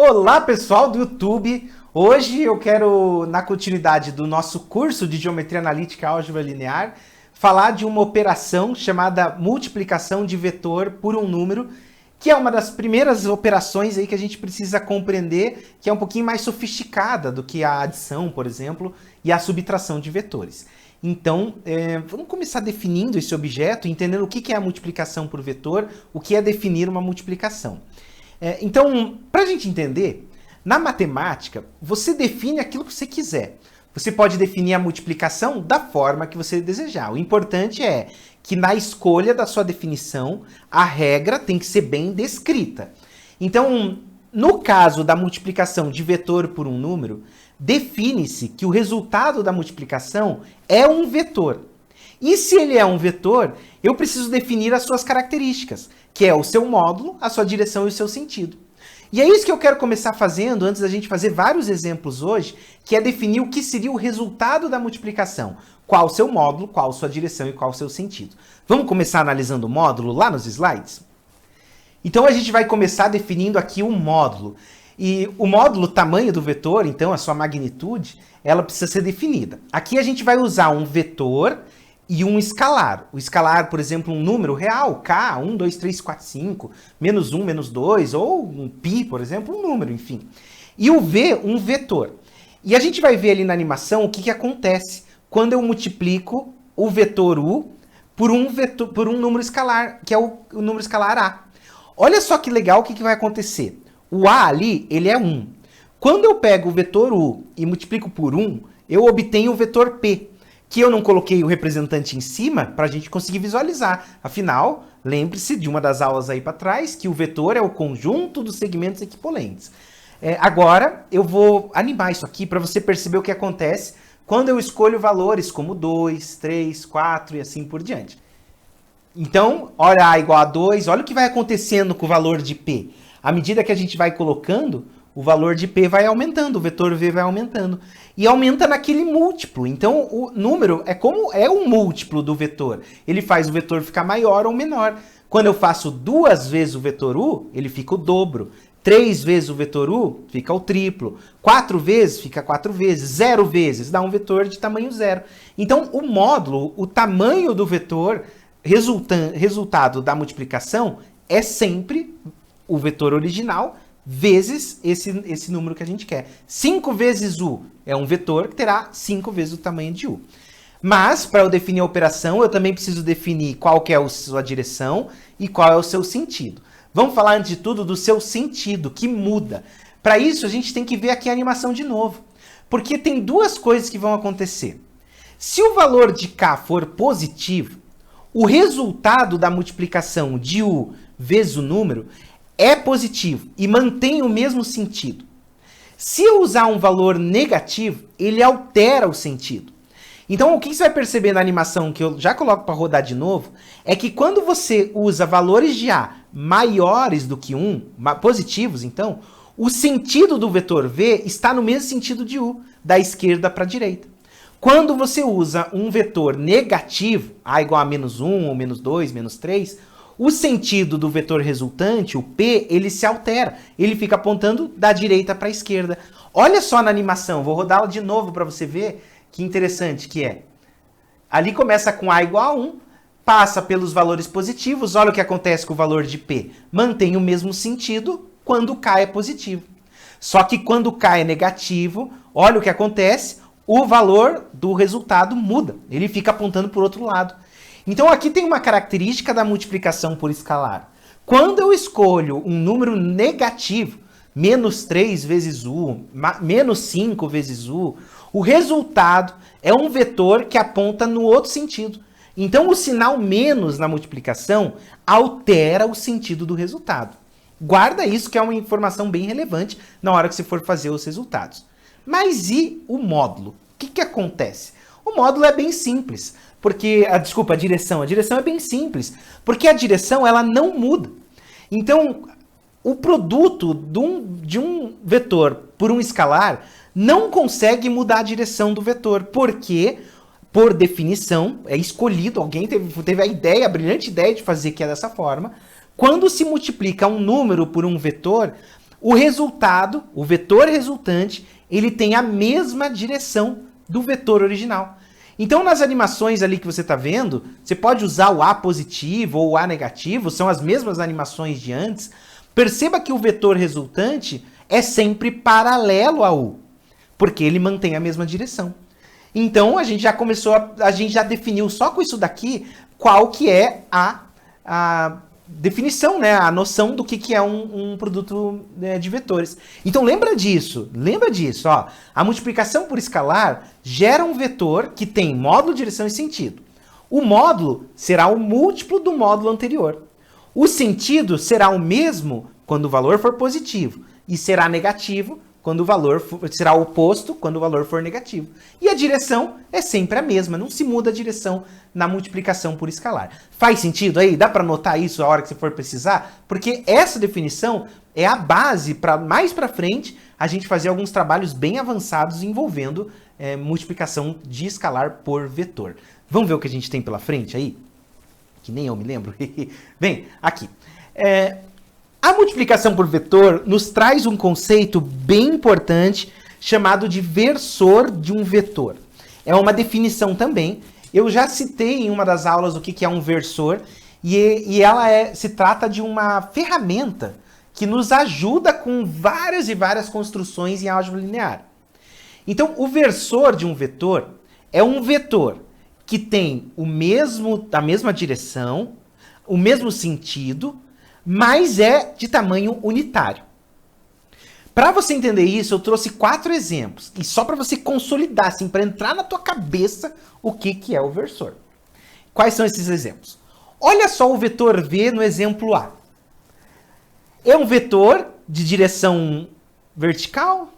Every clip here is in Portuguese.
Olá, pessoal do YouTube! Hoje eu quero, na continuidade do nosso curso de Geometria Analítica e Álgebra Linear, falar de uma operação chamada multiplicação de vetor por um número, que é uma das primeiras operações aí que a gente precisa compreender, que é um pouquinho mais sofisticada do que a adição, por exemplo, e a subtração de vetores. Então, vamos começar definindo esse objeto, entendendo o que é a multiplicação por vetor, o que é definir uma multiplicação. Então, para a gente entender, na matemática, você define aquilo que você quiser. Você pode definir a multiplicação da forma que você desejar. O importante é que na escolha da sua definição, a regra tem que ser bem descrita. Então, no caso da multiplicação de vetor por um número, define-se que o resultado da multiplicação é um vetor. E se ele é um vetor, eu preciso definir as suas características, que é o seu módulo, a sua direção e o seu sentido. E é isso que eu quero começar fazendo, antes da gente fazer vários exemplos hoje, que é definir o que seria o resultado da multiplicação. Qual o seu módulo, qual a sua direção e qual o seu sentido. Vamos começar analisando o módulo lá nos slides? Então a gente vai começar definindo aqui o módulo. E o módulo, o tamanho do vetor, então a sua magnitude, ela precisa ser definida. Aqui a gente vai usar um vetor e um escalar. O escalar, por exemplo, um número real, k, 1, 2, 3, 4, 5, menos 1, menos 2, ou um π, por exemplo, um número, enfim. E o v, um vetor. E a gente vai ver ali na animação o que acontece quando eu multiplico o vetor u por um número escalar, que é o número escalar a. Olha só que legal o que vai acontecer. O a ali, ele é 1. Quando eu pego o vetor u e multiplico por 1, eu obtenho o vetor p, que eu não coloquei o representante em cima para a gente conseguir visualizar. Afinal, lembre-se de uma das aulas aí para trás, que o vetor é o conjunto dos segmentos equipolentes. Agora, eu vou animar isso aqui para você perceber o que acontece quando eu escolho valores como 2, 3, 4 e assim por diante. Então, olha A igual a 2, olha o que vai acontecendo com o valor de P. À medida que a gente vai colocando, o valor de P vai aumentando, o vetor V vai aumentando. E aumenta naquele múltiplo. Então, o número é um múltiplo do vetor. Ele faz o vetor ficar maior ou menor. Quando eu faço 2 vezes o vetor U, ele fica o dobro. 3 vezes o vetor U, fica o triplo. 4 vezes, fica 4 vezes. 0 vezes, dá um vetor de tamanho 0. Então, o módulo, o tamanho do vetor, resultado da multiplicação, é sempre o vetor original vezes esse número que a gente quer. 5 vezes u é um vetor que terá 5 vezes o tamanho de u. Mas, para eu definir a operação, eu também preciso definir qual que é a sua direção e qual é o seu sentido. Vamos falar, antes de tudo, do seu sentido, que muda. Para isso, a gente tem que ver aqui a animação de novo. Porque tem duas coisas que vão acontecer. Se o valor de k for positivo, o resultado da multiplicação de u vezes o número é positivo e mantém o mesmo sentido. Se eu usar um valor negativo, ele altera o sentido. Então, o que você vai perceber na animação, que eu já coloco para rodar de novo, é que quando você usa valores de A maiores do que 1, positivos, então, o sentido do vetor V está no mesmo sentido de U, da esquerda para a direita. Quando você usa um vetor negativo, A igual a menos 1, ou menos 2, menos 3, o sentido do vetor resultante, o P, ele se altera. Ele fica apontando da direita para a esquerda. Olha só na animação, vou rodá-la de novo para você ver que interessante que é. Ali começa com A igual a 1, passa pelos valores positivos, olha o que acontece com o valor de P. Mantém o mesmo sentido quando K é positivo. Só que quando K é negativo, olha o que acontece, o valor do resultado muda. Ele fica apontando para o outro lado. Então aqui tem uma característica da multiplicação por escalar. Quando eu escolho um número negativo, menos 3 vezes u, menos 5 vezes u, o resultado é um vetor que aponta no outro sentido. Então o sinal menos na multiplicação altera o sentido do resultado. Guarda isso, que é uma informação bem relevante na hora que você for fazer os resultados. Mas e o módulo? O que acontece? O módulo é bem simples. Porque, a direção é bem simples, porque a direção ela não muda. Então, o produto de um vetor por um escalar não consegue mudar a direção do vetor, porque, por definição, é escolhido, alguém teve a brilhante ideia de fazer que é dessa forma. Quando se multiplica um número por um vetor, o resultado, o vetor resultante, ele tem a mesma direção do vetor original. Então, nas animações ali que você está vendo, você pode usar o A positivo ou o A negativo, são as mesmas animações de antes. Perceba que o vetor resultante é sempre paralelo ao U, porque ele mantém a mesma direção. Então, a gente já definiu só com isso daqui qual que é a definição, né? A noção do que é um produto, né, de vetores. Então, lembra disso, ó. A multiplicação por escalar gera um vetor que tem módulo, direção e sentido. O módulo será o múltiplo do módulo anterior. O sentido será o mesmo quando o valor for positivo e será negativo quando o valor será oposto quando o valor for negativo. E a direção é sempre a mesma, não se muda a direção na multiplicação por escalar. Faz sentido aí? Dá para notar isso a hora que você for precisar? Porque essa definição é a base para mais para frente a gente fazer alguns trabalhos bem avançados envolvendo multiplicação de escalar por vetor. Vamos ver o que a gente tem pela frente aí? Que nem eu me lembro. Bem, aqui. A multiplicação por vetor nos traz um conceito bem importante chamado de versor de um vetor. É uma definição também. Eu já citei em uma das aulas o que é um versor e ela se trata de uma ferramenta que nos ajuda com várias e várias construções em álgebra linear. Então, o versor de um vetor é um vetor que tem a mesma direção, o mesmo sentido, mas é de tamanho unitário. Para você entender isso, eu trouxe 4 exemplos. E só para você consolidar, assim, para entrar na tua cabeça o que é o versor. Quais são esses exemplos? Olha só o vetor V no exemplo A. É um vetor de direção vertical,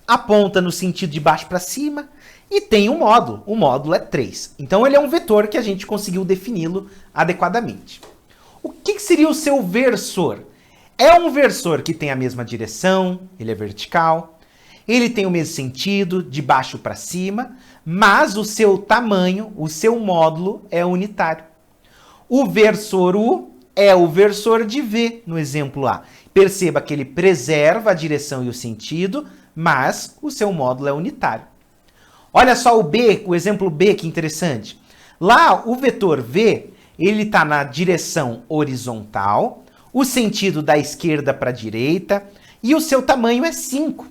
aponta no sentido de baixo para cima e tem um módulo. O módulo é 3. Então ele é um vetor que a gente conseguiu defini-lo adequadamente. O que seria o seu versor? É um versor que tem a mesma direção, ele é vertical, ele tem o mesmo sentido, de baixo para cima, mas o seu tamanho, o seu módulo é unitário. O versor U é o versor de V, no exemplo A. Perceba que ele preserva a direção e o sentido, mas o seu módulo é unitário. Olha só o B, o exemplo B, que interessante. Lá, o vetor V, ele está na direção horizontal, o sentido da esquerda para a direita, e o seu tamanho é 5.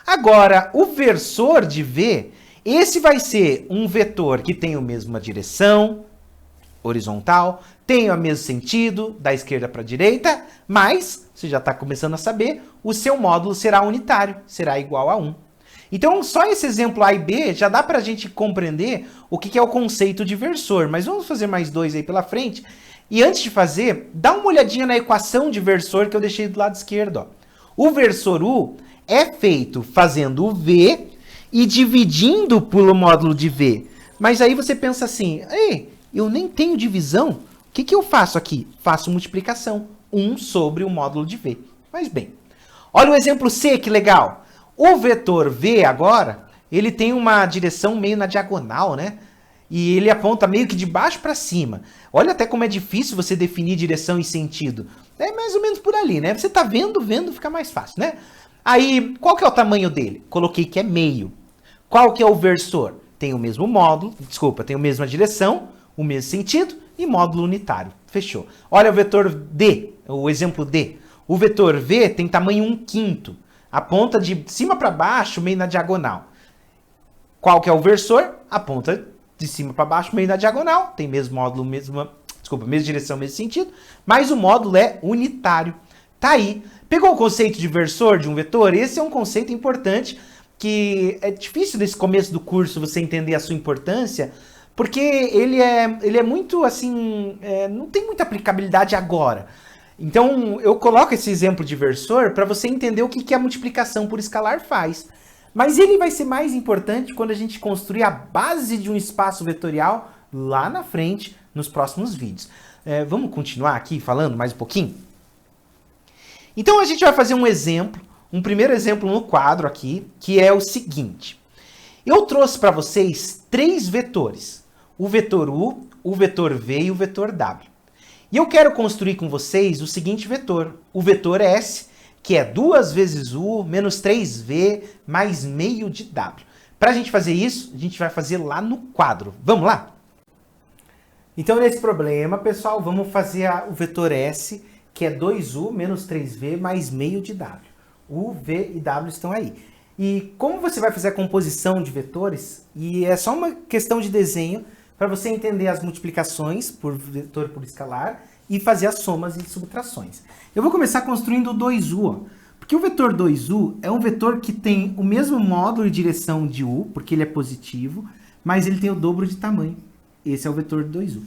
Agora, o versor de V, esse vai ser um vetor que tem a mesma direção, horizontal, tem o mesmo sentido, da esquerda para a direita, mas, você já está começando a saber, o seu módulo será unitário, será igual a 1. Então, só esse exemplo A e B já dá para a gente compreender o que é o conceito de versor. Mas vamos fazer mais 2 aí pela frente. E antes de fazer, dá uma olhadinha na equação de versor que eu deixei do lado esquerdo. Ó. O versor U é feito fazendo o V e dividindo pelo módulo de V. Mas aí você pensa assim, ei, eu nem tenho divisão. O que eu faço aqui? Faço multiplicação. 1 sobre o módulo de V. Mas bem, olha o exemplo C, que legal. O vetor V agora, ele tem uma direção meio na diagonal, né? E ele aponta meio que de baixo para cima. Olha até como é difícil você definir direção e sentido. É mais ou menos por ali, né? Você tá vendo, fica mais fácil, né? Aí, qual que é o tamanho dele? Coloquei que é meio. Qual que é o versor? Tem o mesmo módulo, tem a mesma direção, o mesmo sentido e módulo unitário. Fechou. Olha o vetor D, o exemplo D. O vetor V tem tamanho 1/5. Aponta de cima para baixo, meio na diagonal. Qual que é o versor? Aponta de cima para baixo, meio na diagonal. Tem mesmo módulo, mesma direção, mesmo sentido. Mas o módulo é unitário. Tá aí. Pegou o conceito de versor de um vetor? Esse é um conceito importante que é difícil nesse começo do curso você entender a sua importância, porque ele é muito assim, não tem muita aplicabilidade agora. Então, eu coloco esse exemplo de versor para você entender o que a multiplicação por escalar faz. Mas ele vai ser mais importante quando a gente construir a base de um espaço vetorial lá na frente, nos próximos vídeos. Vamos continuar aqui falando mais um pouquinho? Então, a gente vai fazer um primeiro exemplo no quadro aqui, que é o seguinte. Eu trouxe para vocês 3 vetores. O vetor U, o vetor V e o vetor W. E eu quero construir com vocês o seguinte vetor, o vetor S, que é 2 vezes U menos 3V mais meio de W. Para a gente fazer isso, a gente vai fazer lá no quadro. Vamos lá? Então, nesse problema, pessoal, vamos fazer o vetor S, que é 2U menos 3V mais meio de W. U, V e W estão aí. E como você vai fazer a composição de vetores, e é só uma questão de desenho para você entender as multiplicações por vetor por escalar e fazer as somas e subtrações. Eu vou começar construindo o 2U, ó, porque o vetor 2U é um vetor que tem o mesmo módulo e direção de U, porque ele é positivo, mas ele tem o dobro de tamanho. Esse é o vetor 2U.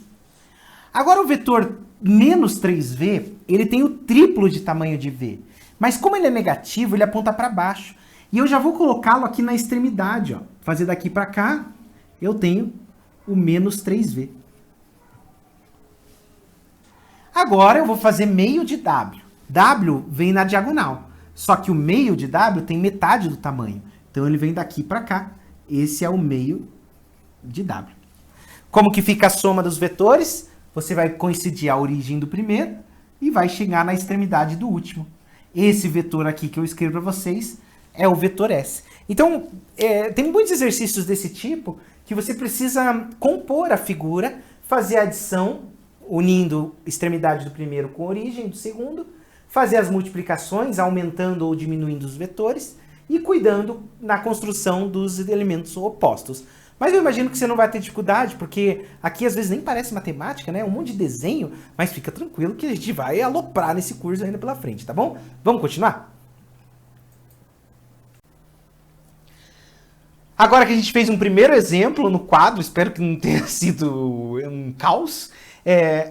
Agora o vetor menos 3V, ele tem o triplo de tamanho de V. Mas como ele é negativo, ele aponta para baixo. E eu já vou colocá-lo aqui na extremidade, ó. Fazer daqui para cá, eu tenho o menos 3V. Agora eu vou fazer meio de W. W vem na diagonal. Só que o meio de W tem metade do tamanho. Então ele vem daqui para cá. Esse é o meio de W. Como que fica a soma dos vetores? Você vai coincidir a origem do primeiro e vai chegar na extremidade do último. Esse vetor aqui que eu escrevo para vocês é o vetor S. Então, tem muitos exercícios desse tipo que você precisa compor a figura, fazer a adição, unindo extremidade do primeiro com a origem do segundo, fazer as multiplicações, aumentando ou diminuindo os vetores e cuidando na construção dos elementos opostos. Mas eu imagino que você não vai ter dificuldade, porque aqui às vezes nem parece matemática, né? Um monte de desenho, mas fica tranquilo que a gente vai aloprar nesse curso ainda pela frente, tá bom? Vamos continuar? Agora que a gente fez um primeiro exemplo no quadro, espero que não tenha sido um caos,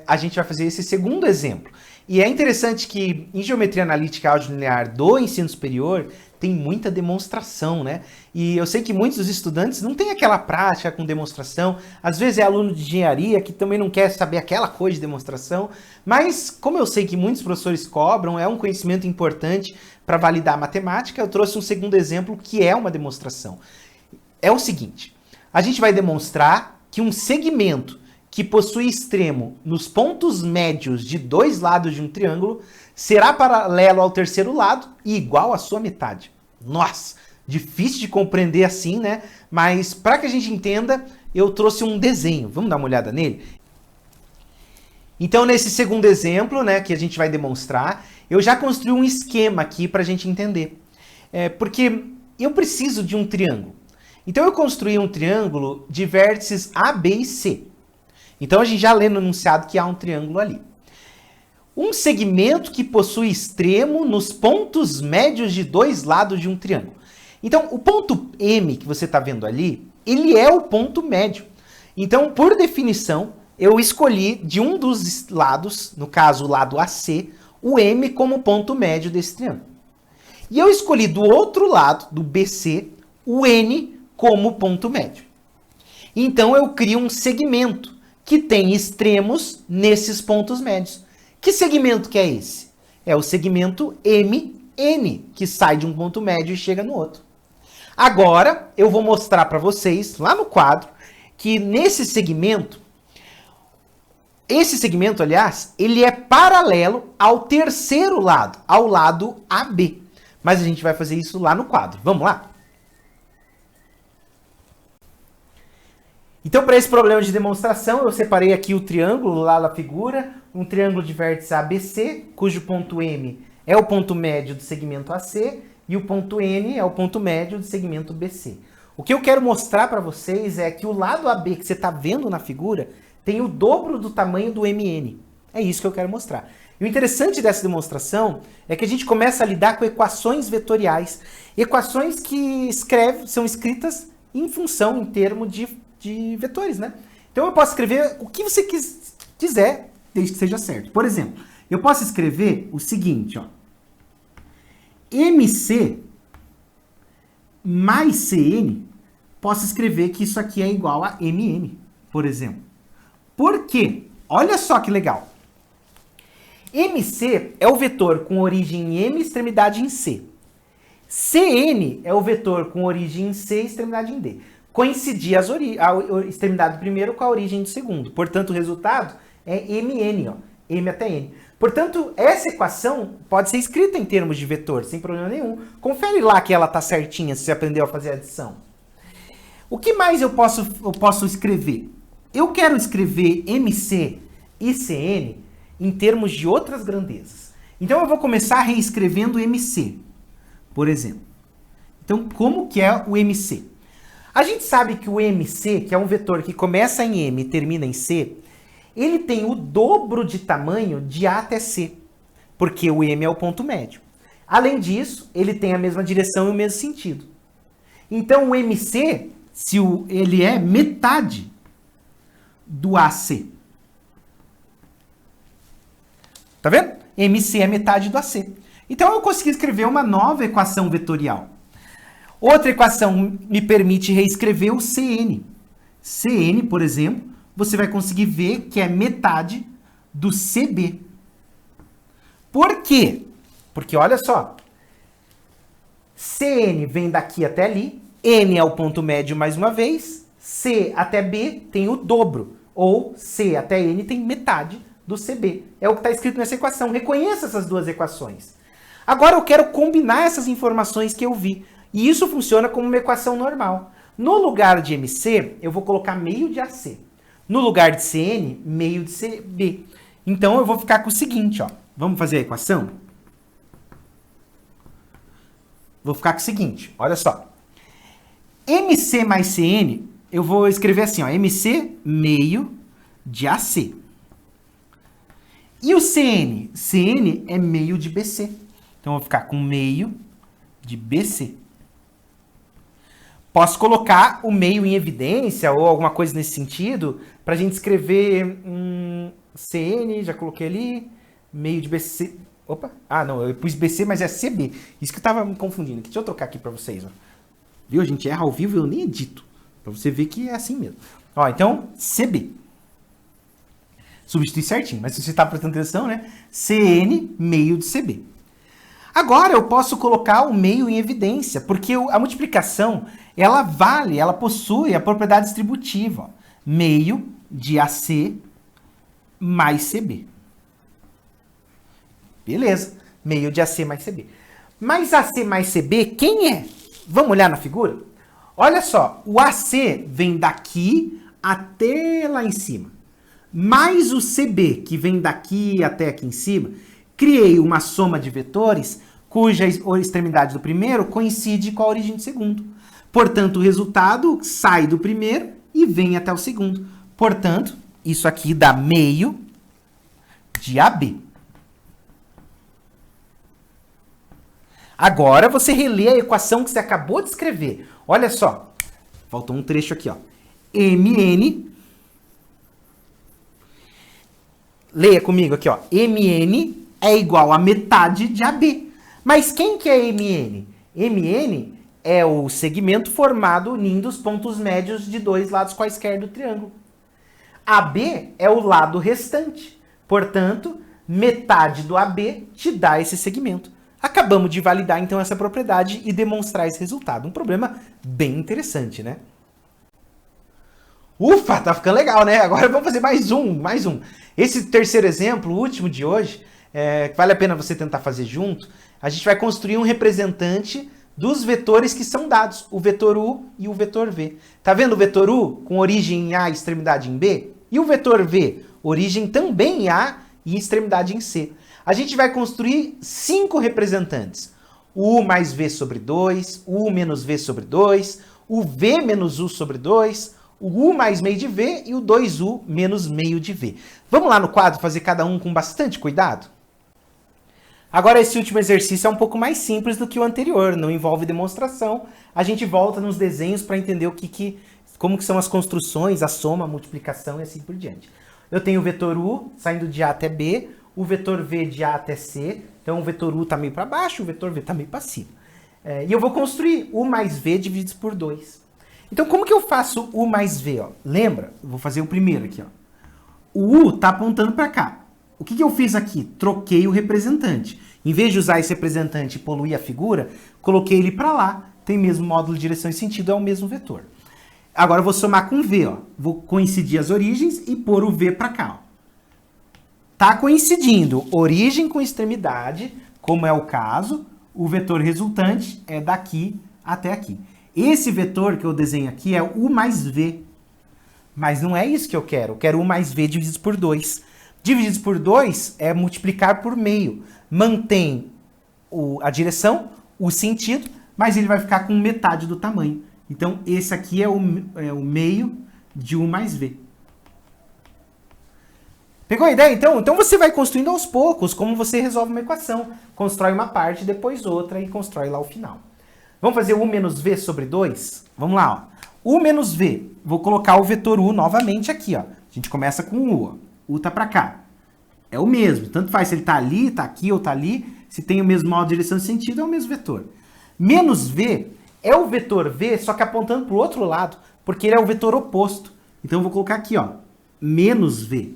a gente vai fazer esse segundo exemplo. E é interessante que em geometria analítica álgebra linear do ensino superior tem muita demonstração, né? E eu sei que muitos dos estudantes não têm aquela prática com demonstração. Às vezes é aluno de engenharia que também não quer saber aquela coisa de demonstração. Mas como eu sei que muitos professores cobram, é um conhecimento importante para validar a matemática, eu trouxe um segundo exemplo que é uma demonstração. É o seguinte, a gente vai demonstrar que um segmento que possui extremo nos pontos médios de dois lados de um triângulo será paralelo ao terceiro lado e igual à sua metade. Nossa, difícil de compreender assim, né? Mas para que a gente entenda, eu trouxe um desenho. Vamos dar uma olhada nele? Então, nesse segundo exemplo, né, que a gente vai demonstrar, eu já construí um esquema aqui para a gente entender. Porque eu preciso de um triângulo. Então, eu construí um triângulo de vértices A, B e C. Então, a gente já lê no enunciado que há um triângulo ali. Um segmento que possui extremo nos pontos médios de dois lados de um triângulo. Então, o ponto M que você está vendo ali, ele é o ponto médio. Então, por definição, eu escolhi de um dos lados, no caso o lado AC, o M como ponto médio desse triângulo. E eu escolhi do outro lado, do BC, o N como ponto médio. Então, eu crio um segmento que tem extremos nesses pontos médios. Que segmento que é esse? É o segmento MN, que sai de um ponto médio e chega no outro. Agora, eu vou mostrar para vocês, lá no quadro, que nesse segmento, esse segmento, aliás, ele é paralelo ao terceiro lado, ao lado AB. Mas a gente vai fazer isso lá no quadro. Vamos lá? Então, para esse problema de demonstração, eu separei aqui o triângulo lá na figura, um triângulo de vértice ABC, cujo ponto M é o ponto médio do segmento AC e o ponto N é o ponto médio do segmento BC. O que eu quero mostrar para vocês é que o lado AB que você está vendo na figura tem o dobro do tamanho do MN. É isso que eu quero mostrar. E o interessante dessa demonstração é que a gente começa a lidar com equações vetoriais. Equações que são escritas em função, em termos de vetores, né? Então eu posso escrever o que você quiser, desde que seja certo. Por exemplo, eu posso escrever o seguinte, ó. MC mais CN, posso escrever que isso aqui é igual a MN, por exemplo. Por quê? Olha só que legal. MC é o vetor com origem em M e extremidade em C. CN é o vetor com origem em C e extremidade em D. Coincidir a extremidade do primeiro com a origem do segundo. Portanto, o resultado é MN, ó, M até N. Portanto, essa equação pode ser escrita em termos de vetor, sem problema nenhum. Confere lá que ela está certinha, se você aprendeu a fazer adição. O que mais eu posso escrever? Eu quero escrever MC e CN em termos de outras grandezas. Então, eu vou começar reescrevendo MC, por exemplo. Então, como que é o MC? A gente sabe que o MC, que é um vetor que começa em M e termina em C, ele tem o dobro de tamanho de A até C, porque o M é o ponto médio. Além disso, ele tem a mesma direção e o mesmo sentido. Então, o MC, ele é metade do AC. Tá vendo? MC é metade do AC. Então, eu consegui escrever uma nova equação vetorial. Outra equação me permite reescrever o CN. CN, por exemplo, você vai conseguir ver que é metade do CB. Por quê? Porque olha só, CN vem daqui até ali, N é o ponto médio mais uma vez, C até B tem o dobro, ou C até N tem metade do CB. É o que está escrito nessa equação. Reconheça essas duas equações. Agora eu quero combinar essas informações que eu vi. E isso funciona como uma equação normal. No lugar de MC, eu vou colocar meio de AC. No lugar de CN, meio de CB. Então, eu vou ficar com o seguinte, ó. Vamos fazer a equação? Vou ficar com o seguinte, olha só. MC mais CN, eu vou escrever assim, ó. MC meio de AC. E o CN? CN é meio de BC. Então, eu vou ficar com meio de BC. Posso colocar o meio em evidência ou alguma coisa nesse sentido para a gente escrever CN, já coloquei ali, meio de BC. Opa, não, eu pus BC, mas é CB. Isso que eu estava me confundindo. Deixa eu trocar aqui para vocês. Ó. Viu? A gente erra ao vivo e eu nem edito. Para você ver que é assim mesmo. Ó, então, CB. Substitui certinho, mas se você está prestando atenção, né? CN, meio de CB. Agora eu posso colocar o meio em evidência, porque a multiplicação, ela possui a propriedade distributiva. Ó, meio de AC mais CB. Beleza, meio de AC mais CB. Mas AC mais CB, quem é? Vamos olhar na figura? Olha só, o AC vem daqui até lá em cima. Mais o CB, que vem daqui até aqui em cima, criei uma soma de vetores cuja extremidade do primeiro coincide com a origem do segundo. Portanto, o resultado sai do primeiro e vem até o segundo. Portanto, isso aqui dá meio de AB. Agora você relê a equação que você acabou de escrever. Olha só, faltou um trecho aqui, ó. MN, leia comigo aqui, ó. MN é igual a metade de AB. Mas quem que é MN? MN é o segmento formado unindo os pontos médios de dois lados quaisquer do triângulo. AB é o lado restante. Portanto, metade do AB te dá esse segmento. Acabamos de validar, então, essa propriedade e demonstrar esse resultado. Um problema bem interessante, né? Ufa, tá ficando legal, né? Agora vamos fazer mais um. Esse terceiro exemplo, o último de hoje, vale a pena você tentar fazer junto. A gente vai construir um representante dos vetores que são dados, o vetor U e o vetor V. Tá vendo o vetor U com origem em A e extremidade em B? E o vetor V, origem também em A e extremidade em C. A gente vai construir 5 representantes. O U mais V sobre 2, o U menos V sobre 2, o V menos U sobre 2, o U mais meio de V e o 2U menos meio de V. Vamos lá no quadro fazer cada um com bastante cuidado? Agora, esse último exercício é um pouco mais simples do que o anterior, não envolve demonstração. A gente volta nos desenhos para entender como que são as construções, a soma, a multiplicação e assim por diante. Eu tenho o vetor U saindo de A até B, o vetor V de A até C, então o vetor U está meio para baixo, o vetor V está meio para cima. E eu vou construir U mais V divididos por 2. Então, como que eu faço U mais V? Ó? Lembra? Eu vou fazer o primeiro aqui. Ó. O U está apontando para cá. O que eu fiz aqui? Troquei o representante. Em vez de usar esse representante e poluir a figura, coloquei ele para lá. Tem mesmo módulo de direção e sentido, é o mesmo vetor. Agora eu vou somar com V. Ó. Vou coincidir as origens e pôr o V para cá. Ó. tá coincidindo origem com extremidade, como é o caso, o vetor resultante é daqui até aqui. Esse vetor que eu desenho aqui é U mais V. Mas não é isso que eu quero U mais V dividido por 2. Dividido por 2 é multiplicar por meio. Mantém a direção, o sentido, mas ele vai ficar com metade do tamanho. Então, esse aqui é o meio de U mais V. Pegou a ideia, então? Então você vai construindo aos poucos, como você resolve uma equação. Constrói uma parte, depois outra e constrói lá o final. Vamos fazer U menos V sobre 2? Vamos lá, ó. U menos V. Vou colocar o vetor U novamente aqui, ó. A gente começa com U, ó. U tá pra cá. É o mesmo. Tanto faz se ele tá ali, tá aqui ou tá ali. Se tem o mesmo modo de direção e sentido, é o mesmo vetor. Menos V é o vetor V, só que apontando pro outro lado, porque ele é o vetor oposto. Então eu vou colocar aqui, ó. Menos V.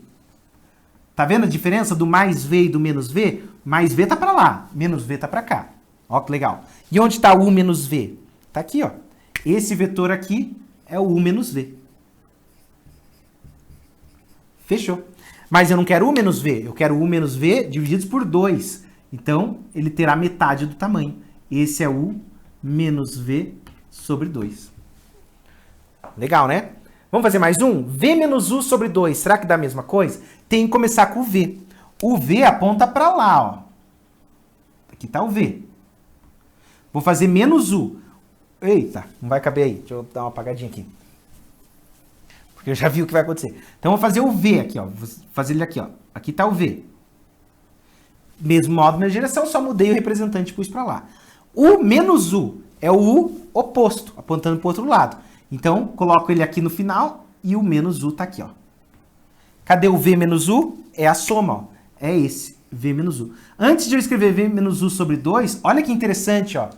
Tá vendo a diferença do mais V e do menos V? Mais V tá pra lá, menos V tá pra cá. Ó que legal. E onde tá U menos V? Tá aqui, ó. Esse vetor aqui é o U menos V. Fechou. Mas eu não quero U menos V, eu quero U menos V divididos por 2. Então, ele terá metade do tamanho. Esse é U menos V sobre 2. Legal, né? Vamos fazer mais um? V menos U sobre 2. Será que dá a mesma coisa? Tem que começar com o V. O V aponta para lá, ó. Aqui está o V. Vou fazer menos U. Eita, não vai caber aí. Deixa eu dar uma apagadinha aqui. Porque eu já vi o que vai acontecer. Então, eu vou fazer o V aqui, ó. Vou fazer ele aqui, ó. Aqui está o V. Mesmo modo na direção, só mudei o representante e pus para lá. O menos U é o U oposto, apontando para o outro lado. Então, coloco ele aqui no final e o menos U está aqui, ó. Cadê o V menos U? É a soma, ó. É esse, V menos U. Antes de eu escrever V menos U sobre 2, olha que interessante, ó.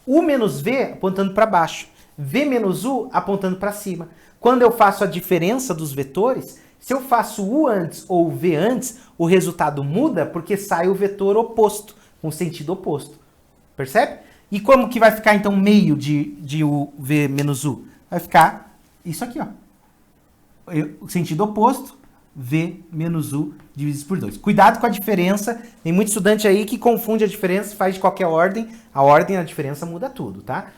U menos V apontando para baixo. V menos U apontando para cima. Quando eu faço a diferença dos vetores, se eu faço U antes ou V antes, o resultado muda porque sai o vetor oposto, com sentido oposto. Percebe? E como que vai ficar, então, meio de U, V menos U? Vai ficar isso aqui, ó. O sentido oposto, V menos U dividido por 2. Cuidado com a diferença. Tem muito estudante aí que confunde a diferença, faz de qualquer ordem. A ordem da diferença muda tudo, tá?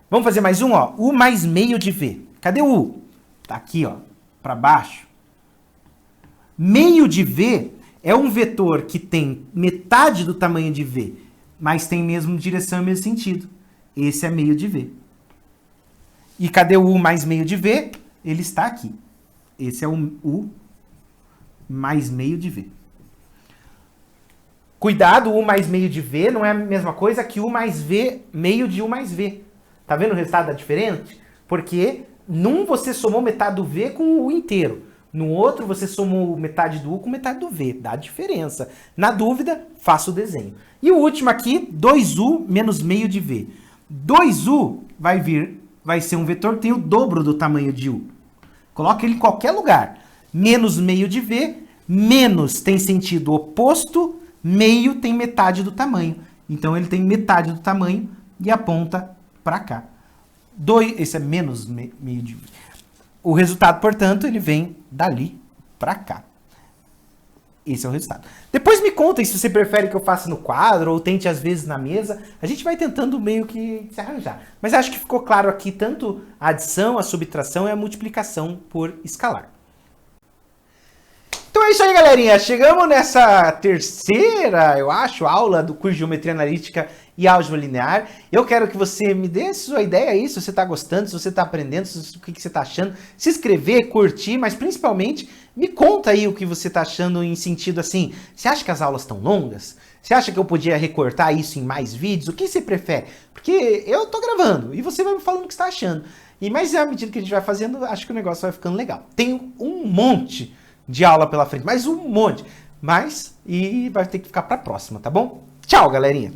Vamos fazer mais um, ó. U mais meio de V. Cadê o U? Tá aqui, ó, para baixo. Meio de V é um vetor que tem metade do tamanho de V, mas tem mesmo direção e mesmo sentido. Esse é meio de V. E cadê o U mais meio de V? Ele está aqui. Esse é o U mais meio de V. Cuidado, U mais meio de V não é a mesma coisa que U mais V meio de U mais V. Tá vendo o resultado da diferente? Porque num você somou metade do V com o U inteiro. No outro você somou metade do U com metade do V. Dá diferença. Na dúvida, faça o desenho. E o último aqui, 2U menos meio de V. 2U vai ser um vetor que tem o dobro do tamanho de U. Coloca ele em qualquer lugar. Menos meio de V, menos tem sentido oposto, meio tem metade do tamanho. Então ele tem metade do tamanho e aponta para cá. Esse é menos meio de V. O resultado, portanto, ele vem dali para cá. Esse é o resultado. Depois me conta se você prefere que eu faça no quadro ou tente às vezes na mesa. A gente vai tentando meio que se arranjar. Mas acho que ficou claro aqui tanto a adição, a subtração e a multiplicação por escalar. Então é isso aí, galerinha. Chegamos nessa terceira, eu acho, aula do curso de Geometria Analítica e Álgebra Linear. Eu quero que você me dê sua ideia aí, se você está gostando, se você está aprendendo, o que você está achando. Se inscrever, curtir, mas principalmente me conta aí o que você está achando em sentido assim. Você acha que as aulas estão longas? Você acha que eu podia recortar isso em mais vídeos? O que você prefere? Porque eu estou gravando e você vai me falando o que você está achando. Mas à medida que a gente vai fazendo, acho que o negócio vai ficando legal. Tem um monte de aula pela frente, mais um monte. E vai ter que ficar para a próxima, tá bom? Tchau, galerinha!